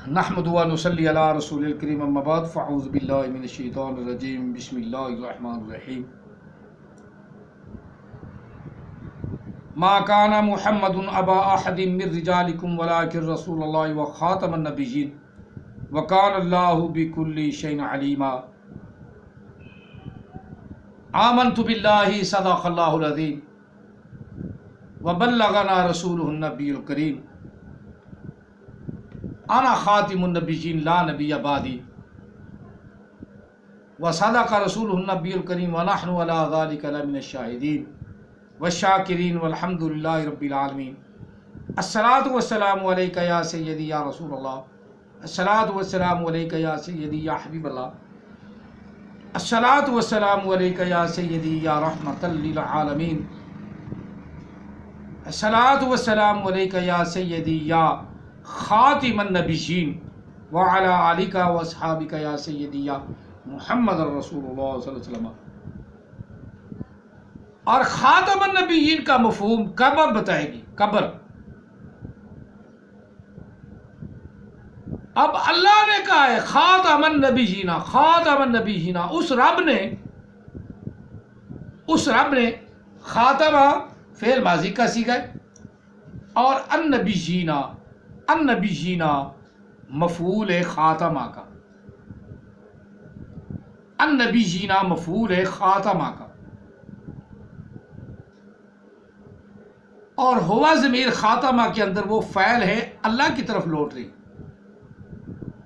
نحمد و نصلی علی رسول الکریم اما بعد فاعوذ باللہ من الشیطان الرجیم بسم اللہ الرحمن الرحیم ما کان محمد ابا احد من رجالکم ولکن رسول اللہ وخاتم النبیین وکان اللہ بکل شیء علیما آمنت باللہ صدق اللہ العظیم وبلغنا رسولہ النبی الکریم انا خاتم النبیین لا نبی بعدی وصدق رسولہ النبی الکریم ونحن علی ذلک لمن الشاہدین والشاکرین والحمد للہ رب العالمین۔ الصلاۃ والسلام علیک یا سیدی یا رسول اللہ، الصلاۃ والسلام علیک یا سیدی یا حبیب اللہ، الصلاۃ والسلام علیک یا سیدی یا رحمۃ للعالمین، الصلاۃ والسلام علیک یا سیدی یا خاتم النبیین وعلی آلک و اصحابک یا سیدی یا محمد رسول اللہ صلی اللہ علیہ وسلم۔ اور خاتم النبیین کا مفہوم قبر بتائے گی، قبر۔ اب اللہ نے کہا ہے خاتم النبیین، خاتم النبیین، اس رب نے خاتمہ فعل ماضی کا صیغہ ہے اور النبیین مفعول خاتمہ کا، النبیین مفعول خاتمہ کا، اور ہوا ضمیر خاتمہ کے اندر وہ فعل ہے اللہ کی طرف لوٹ رہی،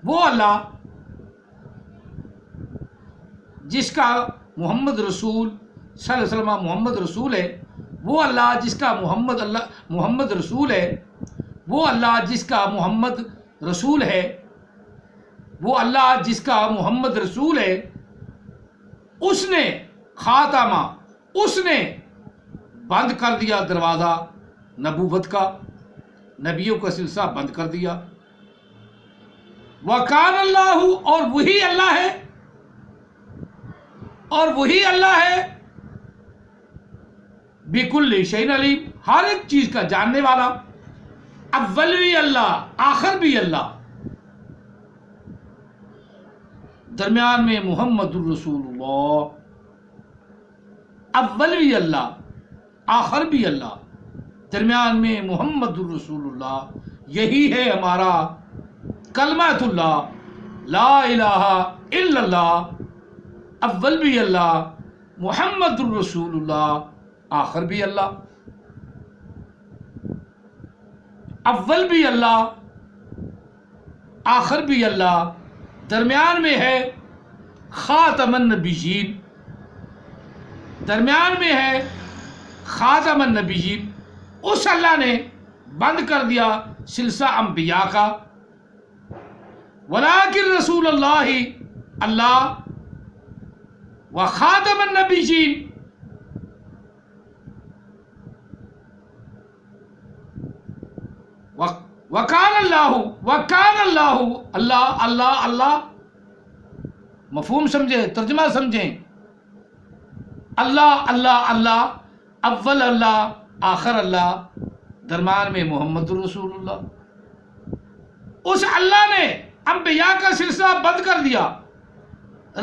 وہ اللہ جس کا محمد رسول صلی اللہ علیہ وسلم محمد رسول ہے، وہ اللہ جس کا محمد رسول ہے، وہ اللہ جس کا محمد رسول ہے، وہ اللہ جس کا محمد رسول ہے، اس نے خاتمہ، اس نے بند کر دیا دروازہ نبوت کا، نبیوں کا سلسلہ بند کر دیا۔ وکان اللہ، اور وہی اللہ ہے، اور وہی اللہ ہے بکل شیء علیم، ہر ایک چیز کا جاننے والا، اول بھی اللہ آخر بھی اللہ، درمیان میں محمد الرسول اللہ، اول بھی اللہ آخر بھی اللہ، درمیان میں محمد الرسول اللہ۔ یہی ہے ہمارا کلمۃ اللہ، لا الہ الا اللہ، اول بھی اللہ محمد الرسول اللہ، آخر بھی اللہ، اول بھی اللہ آخر بھی اللہ، درمیان میں ہے خاتم النبیین، درمیان میں ہے خاتم النبیین۔ اس اللہ نے بند کر دیا سلسلہ انبیاء کا، ولیکن رسول اللہ اللہ و خاتم النبیین، وکان اللہ اللہ اللہ اللہ، مفہوم سمجھیں، ترجمہ سمجھیں، اللہ اللہ اللہ، اول اللہ آخر اللہ، درمیان میں محمد رسول اللہ۔ اس اللہ نے انبیاء کا سلسلہ بند کر دیا۔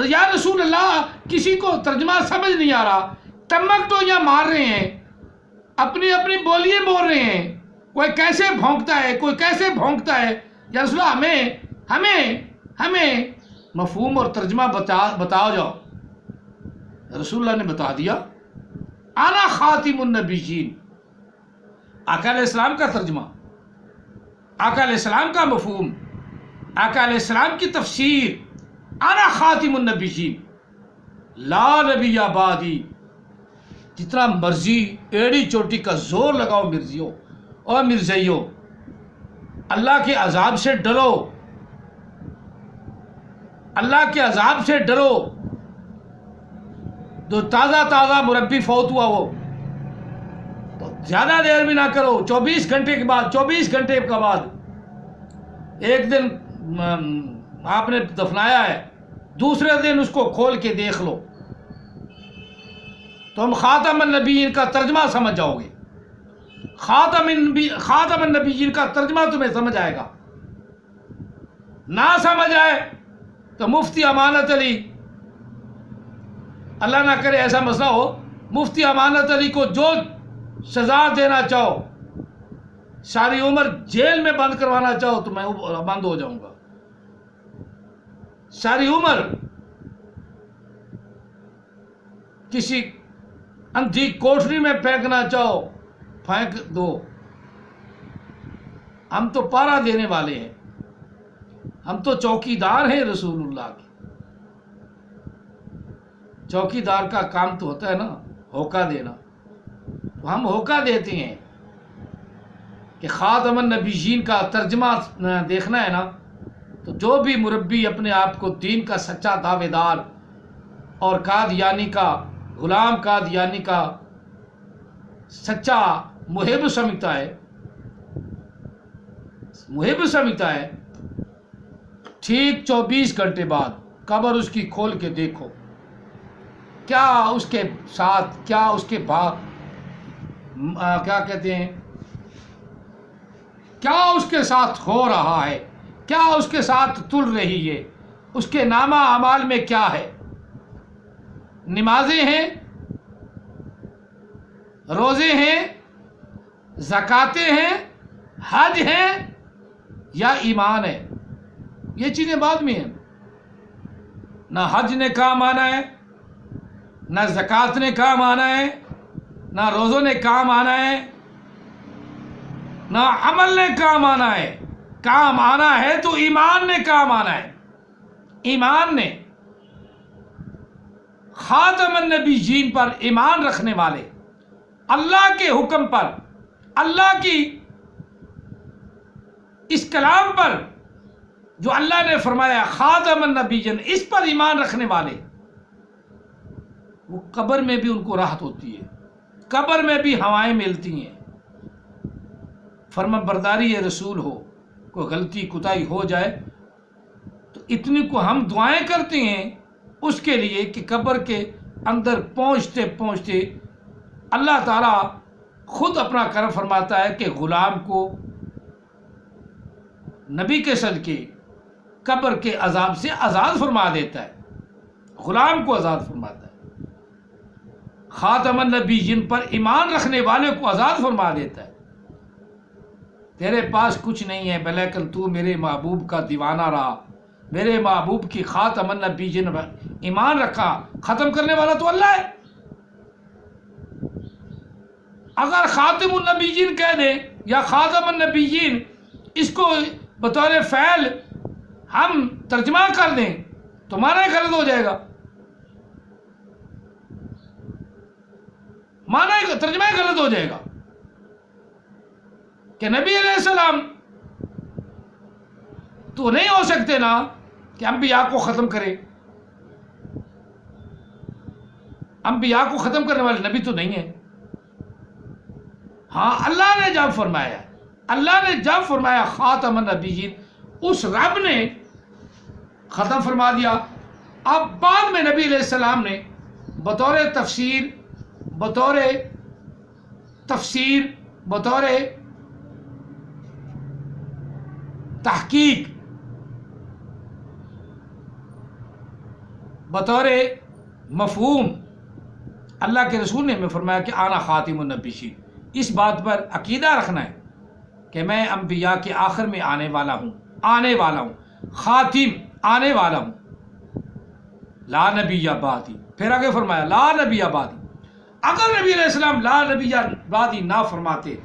یا رسول اللہ کسی کو ترجمہ سمجھ نہیں آ رہا، تمک تو یا مار رہے ہیں، اپنی اپنی بولیے بول رہے ہیں، کوئی کیسے بھونکتا ہے، کوئی کیسے بھونکتا ہے۔ یا رسول اللہ ہمیں مفہوم اور ترجمہ بتاؤ جاؤ۔ رسول اللہ نے بتا دیا، انا خاتم النبیین، آقا علیہ السلام کا ترجمہ، آقا علیہ السلام کا مفہوم، آقا علیہ السلام کی تفسیر، انا خاتم النبیین لا نبی بعدی۔ جتنا مرضی ایڑی چوٹی کا زور لگاؤ مرزیوں اور مرزائیوں، اللہ کے عذاب سے ڈرو، اللہ کے عذاب سے ڈرو۔ جو تازہ مربی فوت ہوا وہ تو زیادہ دیر بھی نہ کرو، 24 گھنٹے کے بعد ایک دن آپ نے دفنایا ہے، دوسرے دن اس کو کھول کے دیکھ لو، تم خاتم النبیین کا ترجمہ سمجھ جاؤ گے، خاتم النبیین کا ترجمہ تمہیں سمجھ آئے گا۔ نہ سمجھ آئے تو مفتی امانت علی، اللہ نہ کرے ایسا مسئلہ ہو، مفتی امانت علی کو جو سزا دینا چاہو، ساری عمر جیل میں بند کروانا چاہو تو میں بند ہو جاؤں گا، ساری عمر کسی اندھی کوٹری میں پھینکنا چاہو پھینک دو، ہم تو پہرا دینے والے ہیں، ہم تو چوکیدار ہیں رسول اللہ کے۔ چوکیدار کا کام تو ہوتا ہے نا ہوکا دینا، تو ہم ہوکا دیتے ہیں کہ خاتم النبیین کا ترجمہ دیکھنا ہے نا، تو جو بھی مربی اپنے آپ کو دین کا سچا دعوے دار اور قادیانی کا غلام، قادیانی کا سچا محب سمجھتا ہے، ٹھیک 24 گھنٹے بعد قبر اس کی کھول کے دیکھو، کیا اس کے ساتھ، کیا اس کے کیا کہتے ہیں، کیا اس کے ساتھ ہو رہا ہے، کیا اس کے ساتھ تل رہی ہے، اس کے نامہ اعمال میں کیا ہے، نمازیں ہیں، روزے ہیں، زکاتیں ہیں، حج ہیں یا ایمان ہے۔ یہ چیزیں بعد میں ہیں، نہ حج نے کام آنا ہے، نہ زکات نے کام آنا ہے، نہ روزوں نے کام آنا ہے، نہ عمل نے کام آنا ہے، کام آنا ہے تو ایمان نے کام آنا ہے۔ ایمان نے خاتم النبیین پر ایمان رکھنے والے، اللہ کے حکم پر، اللہ کی اس کلام پر جو اللہ نے فرمایا خاتم النبیین، اس پر ایمان رکھنے والے، وہ قبر میں بھی ان کو راحت ہوتی ہے، قبر میں بھی ہوائیں ملتی ہیں۔ فرما برداری رسول ہو، کوئی غلطی کوتاہی ہو جائے تو اتنی کو ہم دعائیں کرتے ہیں اس کے لیے کہ قبر کے اندر پہنچتے پہنچتے اللہ تعالیٰ خود اپنا کرم فرماتا ہے کہ غلام کو نبی کے صدقے قبر کے عذاب سے آزاد فرما دیتا ہے، غلام کو آزاد فرماتا ہے، خاتم النبیین پر ایمان رکھنے والے کو آزاد فرما دیتا ہے۔ تیرے پاس کچھ نہیں ہے لیکن تو میرے محبوب کا دیوانہ رہا، میرے محبوب کی خاتم النبیین پر ایمان رکھا، ختم کرنے والا تو اللہ ہے۔ اگر خاتم النبیین کہہ دیں یا خاتم النبیین اس کو بطور فعل ہم ترجمہ کر دیں تو معنی غلط ہو جائے گا، معنی ترجمہ غلط ہو جائے گا کہ نبی علیہ السلام تو نہیں ہو سکتے نا کہ انبیاء کو ختم کرے، انبیاء کو ختم کرنے والے نبی تو نہیں ہے۔ ہاں اللہ نے جب فرمایا، اللہ نے جب فرمایا خاتم النبیین، اس رب نے ختم فرما دیا۔ اب بعد میں نبی علیہ السلام نے بطور تفسیر، بطور تحقیق، بطور مفہوم اللہ کے رسول نے ہمیں فرمایا کہ آنا خاتم النبیین، اس بات پر عقیدہ رکھنا ہے کہ میں انبیاء کے آخر میں آنے والا ہوں، خاتم آنے والا ہوں، لا نبی بعدی۔ پھر آگے فرمایا لا نبی بعدی۔ اگر نبی علیہ السلام لا نبی بعدی نہ فرماتے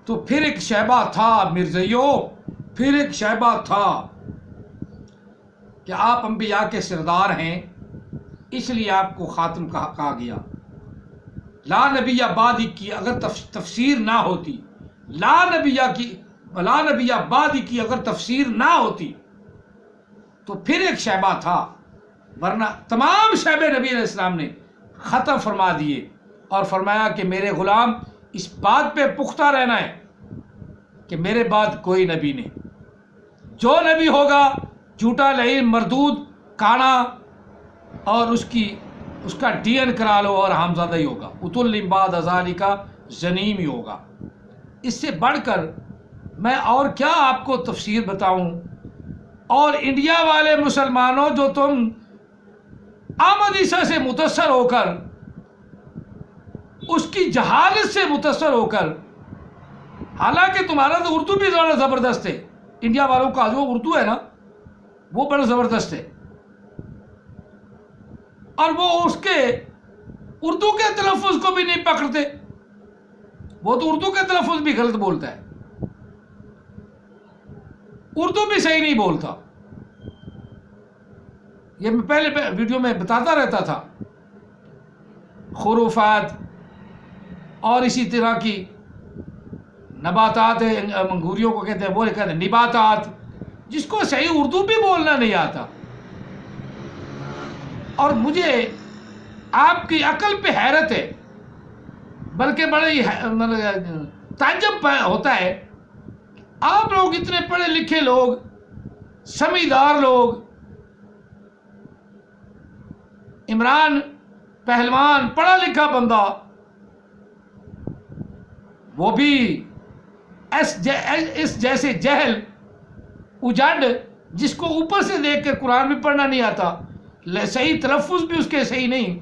تو پھر ایک شیبہ تھا مرزائیوں، پھر ایک شیبہ تھا کہ آپ انبیاء کے سردار ہیں، اس لیے آپ کو خاتم کہا گیا۔ لا نبی بعدی کی اگر تفسیر نہ ہوتی، لا نبی بعدی کی اگر تفسیر نہ ہوتی تو پھر ایک شیبہ تھا، ورنہ تمام شیبے نبی علیہ السلام نے ختم فرما دیے اور فرمایا کہ میرے غلام اس بات پہ پختہ رہنا ہے کہ میرے بعد کوئی نبی نہیں، جو نبی ہوگا جھوٹا لعین مردود کانا اور اس کا ڈی این کرا لو اور حامزادہ ہی ہوگا، اتل بعد ذالک کا زنیم ہی ہوگا۔ اس سے بڑھ کر میں اور کیا آپ کو تفسیر بتاؤں. اور انڈیا والے مسلمانوں جو تم احمد عیسیٰ سے متاثر ہو کر، اس کی جہالت سے متاثر ہو کر، حالانکہ تمہارا تو اردو بھی بڑا زبردست ہے، انڈیا والوں کا جو اردو ہے نا وہ بڑا زبردست ہے، اور وہ اس کے اردو کے تلفظ کو بھی نہیں پکڑتے، وہ تو اردو کے تلفظ بھی غلط بولتا ہے، اردو بھی صحیح نہیں بولتا. یہ میں پہلے ویڈیو میں بتاتا رہتا تھا. خروفات اور اسی طرح کی نباتات منگوریوں کو کہتے ہیں، وہ کہتے ہیں نباتات، جس کو صحیح اردو بھی بولنا نہیں آتا. اور مجھے آپ کی عقل پہ حیرت ہے، بلکہ بڑے تعجب ہوتا ہے. آپ لوگ اتنے پڑھے لکھے لوگ، سمجھدار لوگ، عمران پہلوان پڑھا لکھا بندہ، وہ بھی اس جیسے جہل اجاڈ، جس کو اوپر سے دیکھ کے قرآن بھی پڑھنا نہیں آتا، صحیح تلفظ بھی اس کے صحیح نہیں،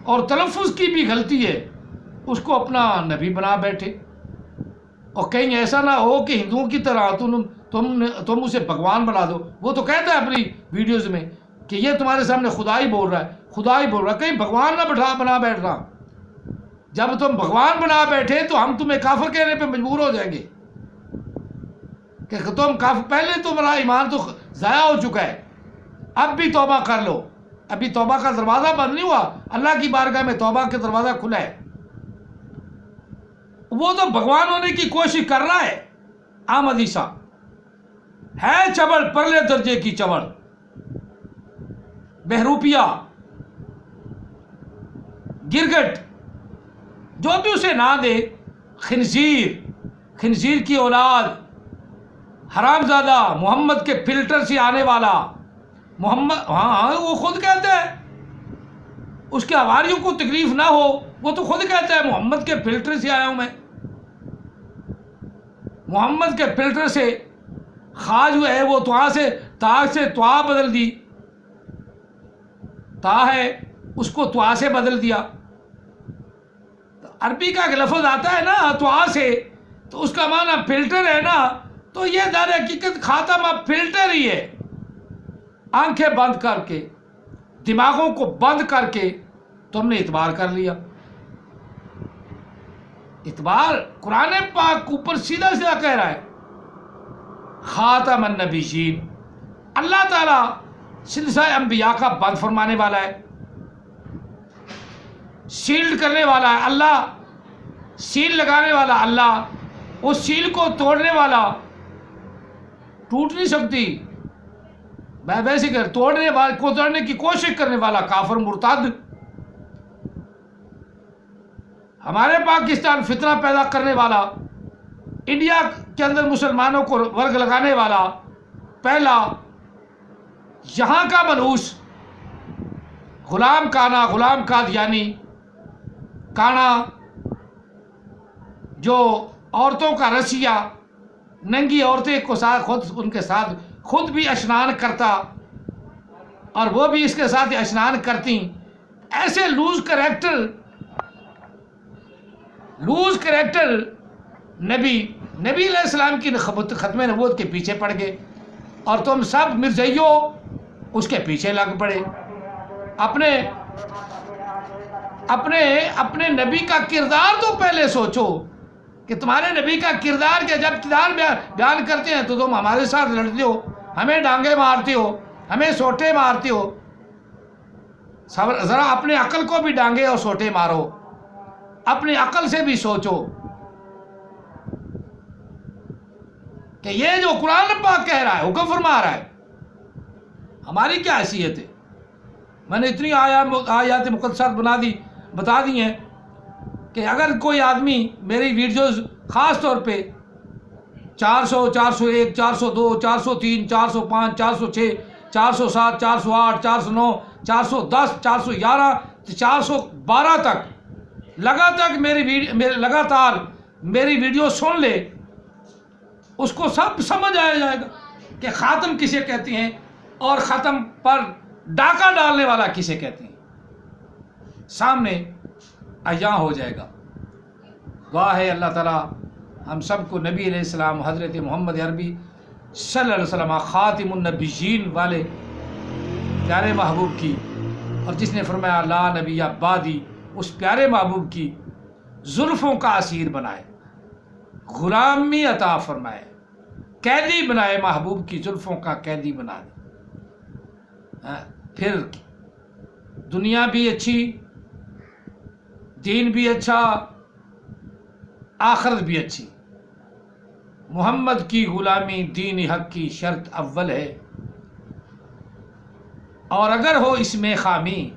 اور تلفظ کی بھی غلطی ہے، اس کو اپنا نبی بنا بیٹھے. اور کہیں ایسا نہ ہو کہ ہندوؤں کی طرح تم اسے بھگوان بنا دو. وہ تو کہتا ہے اپنی ویڈیوز میں کہ یہ تمہارے سامنے خدا ہی بول رہا ہے، خدا ہی بول رہا ہے، کہیں بھگوان نہ بنا بیٹھ رہا. جب تم بھگوان بنا بیٹھے تو ہم تمہیں کافر کہنے پہ مجبور ہو جائیں گے کہ تم کافر. پہلے تمہارا ایمان تو ضائع ہو چکا ہے، اب بھی توبہ کر لو. ابھی توبہ کا دروازہ بند نہیں ہوا، اللہ کی بارگاہ میں توبہ کا دروازہ کھلا ہے. وہ تو بھگوان ہونے کی کوشش کر رہا ہے. احمد عیسیٰ ہے چبڑ، پرلے درجے کی چبڑ، بہروپیہ، گرگٹ، جو بھی اسے نہ دے، خنزیر کی اولاد، حرامزادہ، محمد کے فلٹر سے آنے والا محمد. ہاں وہ خود کہتا ہے، اس کے حواریوں کو تکلیف نہ ہو، وہ تو خود کہتا ہے محمد کے فلٹر سے آیا ہوں میں. محمد کے فلٹر سے خواہ جو ہے وہ توا سے توا بدل دی، تا ہے اس کو توا سے بدل دیا. عربی کا لفظ آتا ہے نا توا سے، تو اس کا معنی فلٹر ہے نا. تو یہ در حقیقت خاتمہ فلٹر ہی ہے. آنکھیں بند کر کے، دماغوں کو بند کر کے تم نے اعتبار کر لیا. اعتبار قرآن پاک اوپر سیدھا سیدھا کہہ رہا ہے خاتم النبیین. اللہ تعالیٰ سلسلہ انبیاء کا بند فرمانے والا ہے، سیلڈ کرنے والا ہے اللہ، سیل لگانے والا اللہ. اس سیل کو توڑنے والا ٹوٹ نہیں سکتی. میں ویسے کہ توڑنے والے کو توڑنے کی کوشش کرنے والا کافر مرتد. ہمارے پاکستان فتنہ پیدا کرنے والا، انڈیا کے اندر مسلمانوں کو ورگ لگانے والا پہلا یہاں کا منحوس غلام کانا، غلام قادیانی کانا، جو عورتوں کا رسیہ، ننگی عورتیں کو ساتھ خود ان کے ساتھ خود بھی اشنان کرتا اور وہ بھی اس کے ساتھ اشنان کرتی. ایسے لوز کریکٹر نبی علیہ السلام کی ختم نبوت کے پیچھے پڑ گئے، اور تم سب مرزائیوں اس کے پیچھے لگ پڑے. اپنے نبی کا کردار تو پہلے سوچو کہ تمہارے نبی کا کردار کیا. جب کردار بیان کرتے ہیں تو تم ہمارے ساتھ لڑتے ہو، ہمیں ڈانگے مارتے ہو، ہمیں سوٹے مارتے ہو. ذرا اپنے عقل کو بھی ڈانگے اور سوٹے مارو، اپنی عقل سے بھی سوچو کہ یہ جو قرآن پاک کہہ رہا ہے، حکم فرما رہا ہے، ہماری کیا حیثیت ہے. میں نے اتنی آیات مقدسات بتا دی ہیں کہ اگر کوئی آدمی میری ویڈیوز خاص طور پہ 400، 401، 402، 403، 405، 406، 407، 408، 409، 410، 411، 412 تک لگاتار میری ویڈیو سن لے اس کو سب سمجھ آ جائے گا کہ خاتم کسے کہتے ہیں اور ختم پر ڈاکہ ڈالنے والا کسے کہتے ہیں، سامنے عیاں ہو جائے گا۔ دعا ہے اللہ تعالیٰ ہم سب کو نبی علیہ السلام حضرت محمد عربی صلی اللہ علیہ وسلم خاتم النبیین والے پیارے محبوب کی، اور جس نے فرمایا لا نبی بعدی، اس پیارے محبوب کی زلفوں کا اسیر بنائے، غلامی عطا فرمائے، قیدی بنائے، محبوب کی زلفوں کا قیدی بنا دے۔ پھر دنیا بھی اچھی، دین بھی اچھا، آخرت بھی اچھی۔ محمد کی غلامی دین حق کی شرط اول ہے، اور اگر ہو اس میں خامی،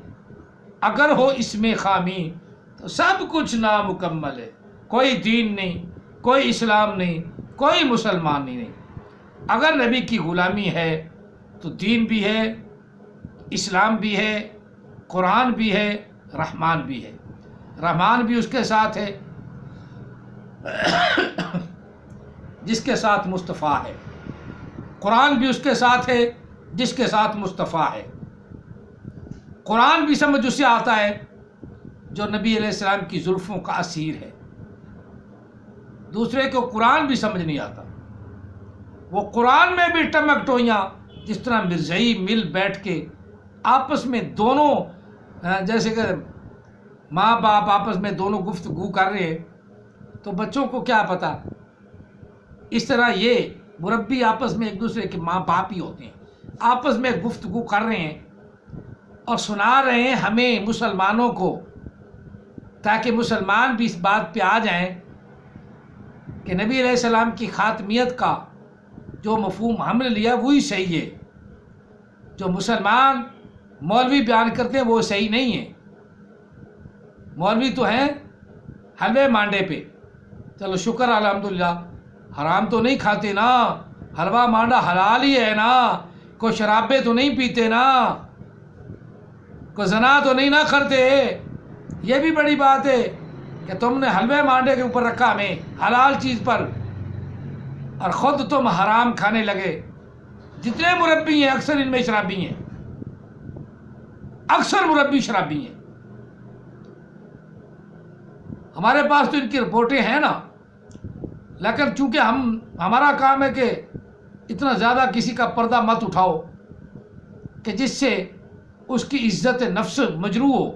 اگر ہو اس میں خامی تو سب کچھ نامکمل ہے۔ کوئی دین نہیں، کوئی اسلام نہیں، کوئی مسلمان نہیں۔ اگر نبی کی غلامی ہے تو دین بھی ہے، اسلام بھی ہے، قرآن بھی ہے، رحمان بھی ہے۔ رحمان بھی اس کے ساتھ ہے جس کے ساتھ مصطفیٰ ہے، قرآن بھی اس کے ساتھ ہے جس کے ساتھ مصطفیٰ ہے۔ قرآن بھی سمجھ اسے آتا ہے جو نبی علیہ السلام کی زلفوں کا اسیر ہے۔ دوسرے کو قرآن بھی سمجھ نہیں آتا، وہ قرآن میں بھی ٹمک ٹوئیاں، جس طرح مرزائی مل بیٹھ کے آپس میں دونوں، جیسے کہ ماں باپ آپس میں دونوں گفتگو کر رہے ہیں تو بچوں کو کیا پتہ، اس طرح یہ مربی آپس میں ایک دوسرے کے ماں باپ ہی ہوتے ہیں، آپس میں گفتگو کر رہے ہیں اور سنا رہے ہیں ہمیں مسلمانوں کو، تاکہ مسلمان بھی اس بات پہ آ جائیں کہ نبی علیہ السلام کی خاتمیت کا جو مفہوم ہم نے لیا وہی صحیح ہے، جو مسلمان مولوی بیان کرتے ہیں وہ صحیح نہیں ہے۔ مولوی تو ہیں حلوے مانڈے پہ، چلو شکر الحمدللہ، حرام تو نہیں کھاتے نا، حلوہ مانڈا حلال ہی ہے نا، کوئی شرابیں تو نہیں پیتے نا، کوئی زنا تو نہیں نہ کرتے۔ یہ بھی بڑی بات ہے کہ تم نے حلوے مانڈے کے اوپر رکھا ہمیں حلال چیز پر، اور خود تم حرام کھانے لگے۔ جتنے مربی ہیں اکثر ان میں شرابی ہیں، اکثر مربی شرابی ہیں۔ ہمارے پاس تو ان کی رپورٹیں ہیں نا، لیکن چونکہ ہمارا کام ہے کہ اتنا زیادہ کسی کا پردہ مت اٹھاؤ کہ جس سے اس کی عزت نفس مجروح ہو۔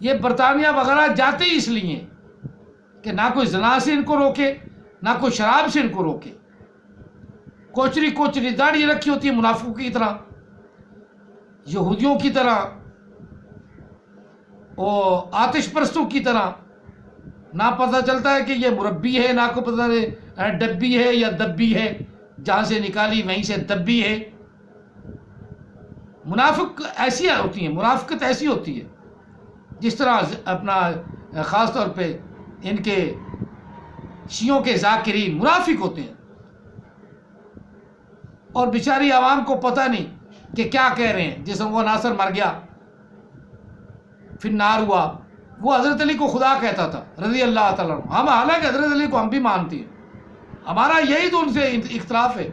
یہ برطانیہ وغیرہ جاتے ہی اس لیے کہ نہ کوئی زنا سے ان کو روکے، نہ کوئی شراب سے ان کو روکے۔ کوچری کوچری داڑھی رکھی ہوتی ہے منافقوں کی طرح، یہودیوں کی طرح، اور آتش پرستوں کی طرح، نہ پتہ چلتا ہے کہ یہ مربی ہے، نہ کو پتہ ہے ڈبی ہے یا دبی ہے، جہاں سے نکالی وہیں سے دبی ہے۔ منافق ایسی ہوتی ہیں، منافقت ایسی ہوتی ہے، جس طرح اپنا خاص طور پہ ان کے شیعوں کے ذاکرین منافق ہوتے ہیں، اور بیچاری عوام کو پتہ نہیں کہ کیا کہہ رہے ہیں۔ جیسے وہ ناصر مر گیا پھر نار ہوا، وہ حضرت علی کو خدا کہتا تھا رضی اللہ تعالیٰ عنہ۔ ہم حالانکہ حضرت علی کو ہم بھی مانتے ہیں، ہمارا یہی تو ان سے اختلاف ہے۔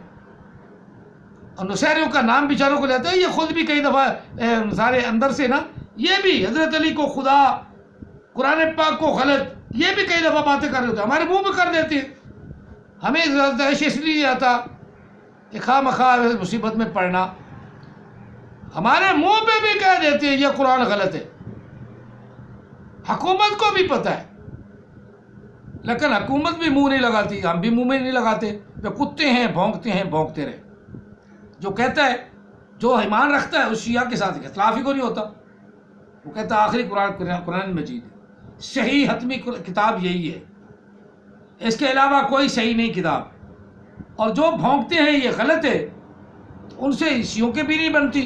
اور نصیریوں کا نام بیچاروں کو لیتے ہیں، یہ خود بھی کئی دفعہ سارے اندر سے نا، یہ بھی حضرت علی کو خدا، قرآن پاک کو غلط، یہ بھی کئی دفعہ باتیں کر رہے ہوتے ہیں، ہمارے منہ میں کر دیتے ہیں۔ ہمیں اس لیے آتا کہ خواہ مخواہ مصیبت میں پڑنا، ہمارے منہ پہ بھی کہہ دیتے ہیں یہ قرآن غلط ہے۔ حکومت کو بھی پتہ ہے، لیکن حکومت بھی منہ نہیں لگاتی، ہم بھی منہ میں نہیں لگاتے، وہ کتے ہیں، بھونکتے ہیں، بھونکتے رہے۔ جو کہتا ہے، جو ایمان رکھتا ہے اس شیعہ کے ساتھ اختلاف ہی کو نہیں ہوتا، وہ کہتا ہے آخری قرآن مجید ہے، صحیح حتمی کتاب یہی ہے، اس کے علاوہ کوئی صحیح نہیں کتاب۔ اور جو بھونکتے ہیں یہ غلط ہے، تو ان سے شیعوں کے بھی نہیں بنتی،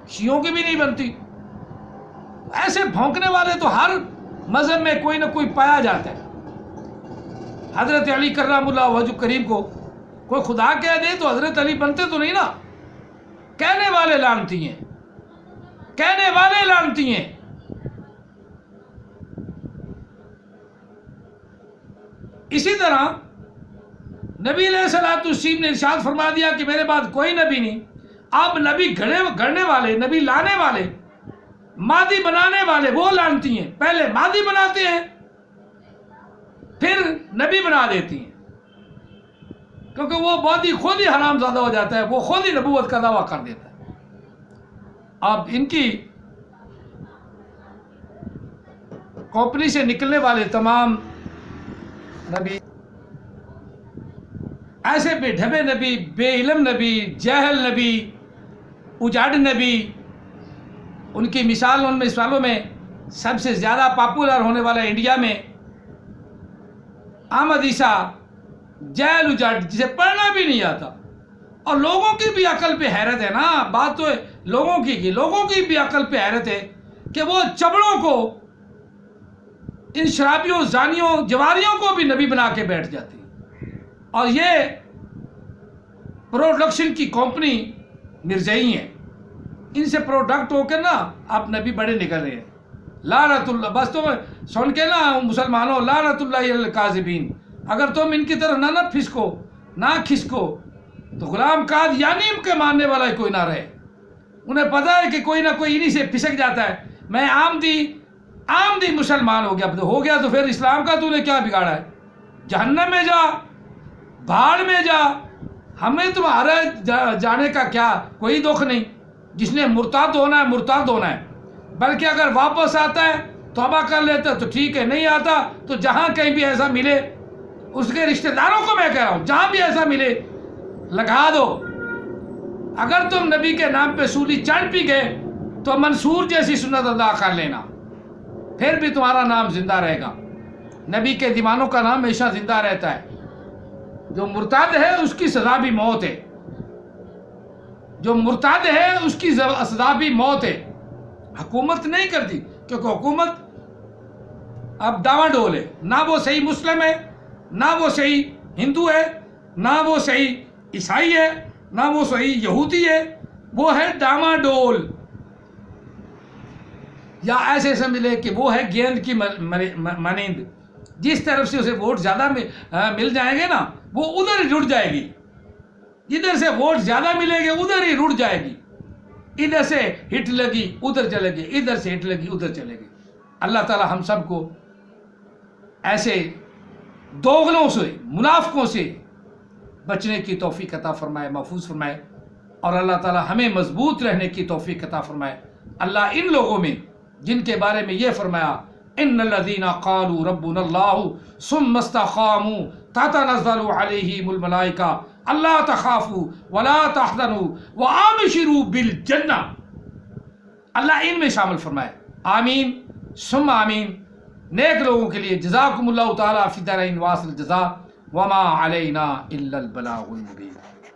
شیعوں کی بھی نہیں بنتی۔ ایسے بھونکنے والے تو ہر مذہب میں کوئی نہ کوئی پایا جاتا ہے۔ حضرت علی کرم اللہ وجہ کریم کو کوئی خدا کہہ دے تو حضرت علی بنتے تو نہیں نا، کہنے والے لعنتی ہیں، کہنے والے لعنتی ہیں۔ اسی طرح نبی علیہ الصلوۃ والتسلیم نے ارشاد فرما دیا کہ میرے بعد کوئی نبی نہیں. اب نبی گھڑنے والے، نبی لانے والے، مادی بنانے والے وہ لانتی ہیں. پہلے مادی بناتے ہیں پھر نبی بنا دیتی ہیں، کیونکہ وہ مادی خود ہی حرام زادہ ہو جاتا ہے، وہ خود ہی نبوت کا دعویٰ کر دیتا ہے. اب ان کی کمپنی سے نکلنے والے تمام نبی ایسے بے ڈھبے نبی، بے علم نبی، جاہل نبی، اجاڑ نبی، ان کی مثال ان مثالوں میں سب سے زیادہ پاپولر ہونے والا انڈیا میں احمد عیسیٰ، جاہل اجاڑ جسے پڑھنا بھی نہیں آتا. اور لوگوں کی بھی عقل پہ حیرت ہے نا، بات تو لوگوں کی بھی عقل پہ حیرت ہے کہ وہ چبڑوں کو، ان شرابیوں، زانیوں، جواریوں کو بھی نبی بنا کے بیٹھ جاتی. اور یہ پروڈکشن کی کمپنی مرزائی ہیں، ان سے پروڈکٹ ہو کے نا آپ نبی بڑے نکل رہے ہیں. لعنت اللہ، بس تم سن کے نا مسلمانوں، لعنت اللہ علی الکاذبین، اگر تم ان کی طرف نہ پھسکو، نہ کھسکو تو غلام قادیانی کے ماننے والا ہی کوئی نہ رہے. انہیں پتہ ہے کہ کوئی نہ کوئی انہی سے پھسک جاتا ہے. میں آمدی مسلمان ہو گیا تو پھر اسلام کا تو نے کیا بگاڑا ہے؟ جہنم میں جا، بھاڑ میں جا، ہمیں تمہارے جانے کا کیا کوئی دکھ نہیں. جس نے مرتد ہونا ہے، بلکہ اگر واپس آتا ہے توبہ کر لیتا تو ٹھیک ہے، نہیں آتا تو جہاں کہیں بھی ایسا ملے، اس کے رشتہ داروں کو میں کہہ رہا ہوں جہاں بھی ایسا ملے لگا دو. اگر تم نبی کے نام پہ سولی چڑھ بھی گئے تو منصور جیسی سنت ادا کر لینا، پھر بھی تمہارا نام زندہ رہے گا. نبی کے دیوانوں کا نام ہمیشہ زندہ رہتا ہے. جو مرتد ہے اس کی سزا بھی موت ہے، جو مرتد ہے اس کی سزا بھی موت ہے. حکومت نہیں کرتی، کیونکہ حکومت اب داواں ڈول ہے، نہ وہ صحیح مسلم ہے، نہ وہ صحیح ہندو ہے، نہ وہ صحیح عیسائی ہے، نہ وہ صحیح یہودی ہے، وہ ہے ڈاواں ڈول. یا ایسے سمجھ لے کہ وہ ہے گیند کی مانند، جس طرف سے اسے ووٹ زیادہ مل جائیں گے نا وہ ادھر ہی رٹ جائے گی، جدھر سے ووٹ زیادہ ملیں گے ادھر ہی رٹ جائے گی. ادھر سے ہٹ لگی ادھر چلے گی، ادھر سے ہٹ لگی ادھر چلے گی. اللہ تعالی ہم سب کو ایسے دوغلوں سے، منافقوں سے بچنے کی توفیق عطا فرمائے، محفوظ فرمائے، اور اللہ تعالی ہمیں مضبوط رہنے کی توفیق عطا فرمائے. اللہ ان لوگوں میں جن کے بارے میں یہ فرمایا ان الذین قالوا ربنا اللہ ثم استقاموا تتنزل علیہم الملائکہ اللہ تخافوا ولا تحزنوا وابشروا بالجنہ، اللہ ان میں شامل فرمائے. آمین ثم آمین. نیک لوگوں کے لیے جزاکم اللہ تعالی فی الدارین واصل الجزاء وما علینا الا البلاغ المبین.